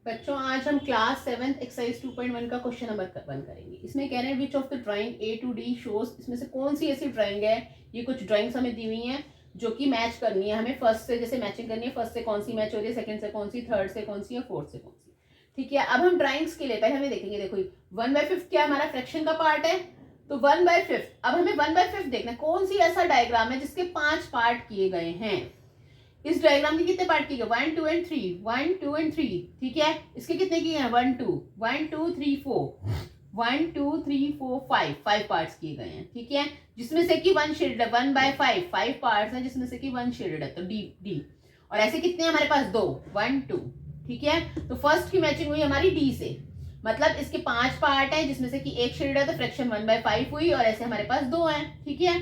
बच्चों आज हम क्लास 7th एक्सरसाइज 2.1 का क्वेश्चन नंबर 1 करेंगे। इसमें कह रहे हैं which of the drawing A to D shows, इसमें से कौन सी ऐसी ड्राइंग है, ये कुछ ड्राइंग्स हमें दी हुई हैं जो कि मैच करनी है हमें। फर्स्ट से जैसे मैचिंग करनी है, फर्स्ट से कौन सी मैच हो रही है, सेकंड से कौन सी, थर्ड से कौन सी और फोर्थ से कौन सी। ठीक है, अब हम ड्राइंग्स के लिए पहले हमें देखेंगे। देखो 1/5 क्या हमारा फ्रैक्शन का पार्ट है, तो 1/5। अब हमें 1/5 देखना कौन सी ऐसा डायग्राम है जिसके 5 पार्ट किए गए हैं। इस डायग्राम के कितने पार्ट किए गए, 1 2 एंड 3, 1 2 एंड 3। ठीक है, इसके कितने किए हैं, 1 2 1 2 3 4, 1 2 3 4 5 पार्ट्स किए गए हैं। ठीक है, जिसमें से कि 1 शेडेड है, 1/5 5 पार्ट्स हैं जिसमें से कि 1 शेडेड है, तो डी डी। और ऐसे कितने हमारे पास, 2 1 2। ठीक है, तो फर्स्ट की मैचिंग हुई हमारी डी से, मतलब इसके 5 पार्ट है जिसमें से कि 1 शेडेड है, तो फ्रैक्शन 1/5 हुई और ऐसे हमारे पास 2 हैं। ठीक है,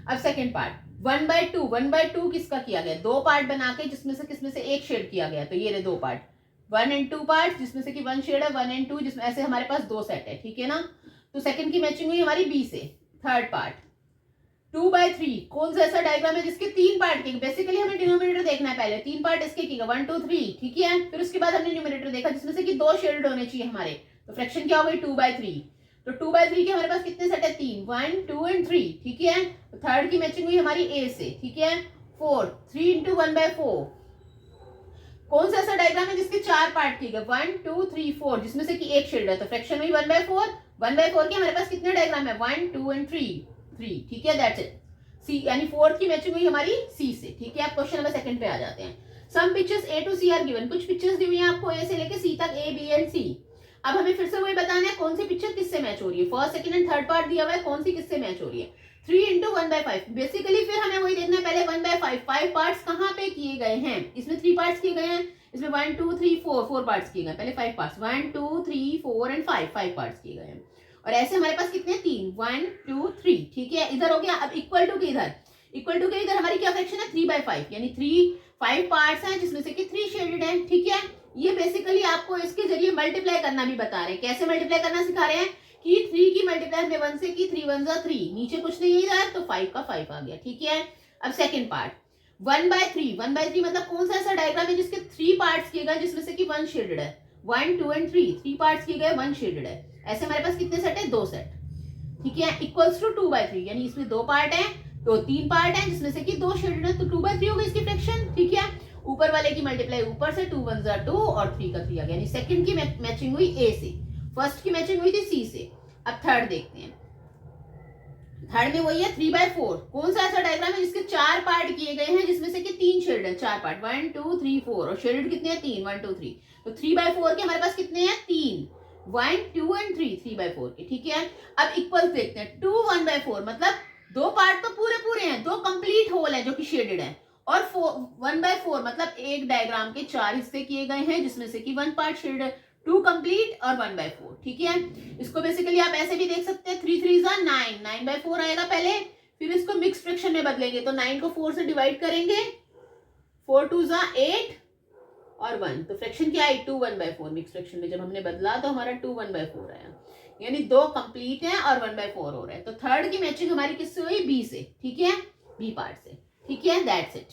अब सेकेंड पार्ट 1/2 किसका किया गया, 2 पार्ट बना के जिसमें से एक शेड किया गया, तो ये रहे 2 पार्ट, 1 and 2 पार्ट जिसमें से कि 1 शेड है, 1 and 2 जिसमें ऐसे हमारे पास 2 सेट है। ठीक है ना, तो सेकंड की मैचिंग हुई हमारी बी से। थर्ड पार्ट 2/3, कौन सा ऐसा डायग्राम है जिसके 3 पार्ट किए। बेसिकली हमें डिनोमिनेटर देखना है, पहले 3 पार्ट इसके किए 1 2 3। ठीक है, फिर उसके बाद हमने न्यूमरेटर देखा जिसमें से कि 2 शेडेड होने चाहिए हमारे, तो फ्रैक्शन क्या हो गई, 2/3। तो 2/3 के हमारे पास कितने सेट है, 3, 1 2 एंड 3। ठीक है, तो थर्ड की मैचिंग हुई हमारी ए से। ठीक है, 4, 3 into 1/4, कौन सा ऐसा डायग्राम है जिसके 4 पार्ट किए गए, 1 2 3 4 जिसमें से कि एक शेड है, तो फ्रैक्शन हुई 1/4। 1/4 के हमारे पास कितने डायग्राम है, 1 2 एंड 3। ठीक है, दैट्स इट। सी यानी फोर्थ की मैचिंग हुई हमारी सी से। ठीक है, अब क्वेश्चन नंबर सेकंड पे आ जाते हैं। Some pictures A to C are given, कुछ पिक्चर्स दी हुई हैं आपको ए से लेके सी तक, ए बी एंड सी। अब हमें फिर से वही बताना है कौन सी पिक्चर किससे मैच हो रही है। First second and third part दिया हुआ है, कौन सी किससे मैच हो रही है। 3 into 1/5, बेसिकली फिर हमें वही देखना है, पहले 1/5 5 पार्ट्स कहाँ पे किए गए हैं। इसमें 3 पार्ट्स किए गए हैं, इसमें 1 2 3 4 पार्ट्स किए गए। पहले 5 पार्ट्स, 1 2 3 4 एंड 5 पार्ट्स किए गए हैं। और ऐसे हमारे पास कितने, 3 1 2 3। ठीक है, इधर हो गया। अब इक्वल टू के इधर हमारी क्या फ्रैक्शन है, 3/5, यानी 5 पार्ट्स हैं जिसमें से कि 3 शेडेड हैं। ठीक है, ये बेसिकली आपको इसके जरिए मल्टीप्लाई करना भी बता रहे हैं। कैसे मल्टीप्लाई करना सिखा रहे हैं कि 3 की मल्टीप्लाई में 1 से की, 3 1 3, नीचे कुछ नहीं है तो 5 का 5 आ गया। ठीक है, अब सेकंड पार्ट 1/3 मतलब कौन सा ऐसा डायग्राम है जिसके 3 पार्ट्स किए गए जिसमें से कि 1 शेडेड है, 1 2 एंड 3 पार्ट्स किए गए, 1 शेडेड है। ऐसे हमारे पास कितने सेट है, 2 सेट। ठीक है, इक्वल्स टू 2/3, यानी इसमें 2 पार्ट है तो 3 पार्ट है जिसमें से कि 2 शेडेड है, तो 2/3 हो गई इसकी फ्रैक्शन। ठीक है, ऊपर वाले की मल्टीप्लाई ऊपर से, 2 1 2 और 3 का 3 आ गया, यानी सेकंड की मैचिंग हुई ए से, फर्स्ट की मैचिंग हुई थी सी से। अब थर्ड देखते हैं। थर्ड में वही है 3/4, कौन सा ऐसा डायग्राम है जिसके 4 पार्ट किए गए हैं जिसमें से कि 3 शेडेड है, 4 पार्ट 1 2 3 4, और शेडेड कितने हैं, 3 1 2 3। तो 3/4 के हमारे पास कितने हैं, 3 1 2 एंड 3, 3/4 के। ठीक है, अब इक्वल देखते हैं, 2 1/4 मतलब 2 पार्ट तो पूरे हैं, 2 कंप्लीट होल है जो कि शेडेड है, और 1/4 मतलब एक डायग्राम के 4 हिस्से किए गए हैं जिसमें से कि 1 पार्ट शेडेड है, 2 कंप्लीट और 1/4। ठीक है, इसको बेसिकली आप ऐसे भी देख सकते हैं, 3 3 9, 9/4 आएगा पहले, फिर इसको मिक्स फ्रैक्शन में बदलेंगे तो 9 को 4 से डिवाइड करेंगे, 4 2 8 और 1, तो फ्रैक्शन क्या है, 2 1/4। मिक्स फ्रैक्शन में जब हमने बदला तो हमारा 2 1/4 आया, यानी 2 कंप्लीट है और 1/4 हो रहा है। तो थर्ड की मैचिंग हमारी किससे हुई, बी से। ठीक है, बी पार्ट से। ठीक है, दैट्स इट।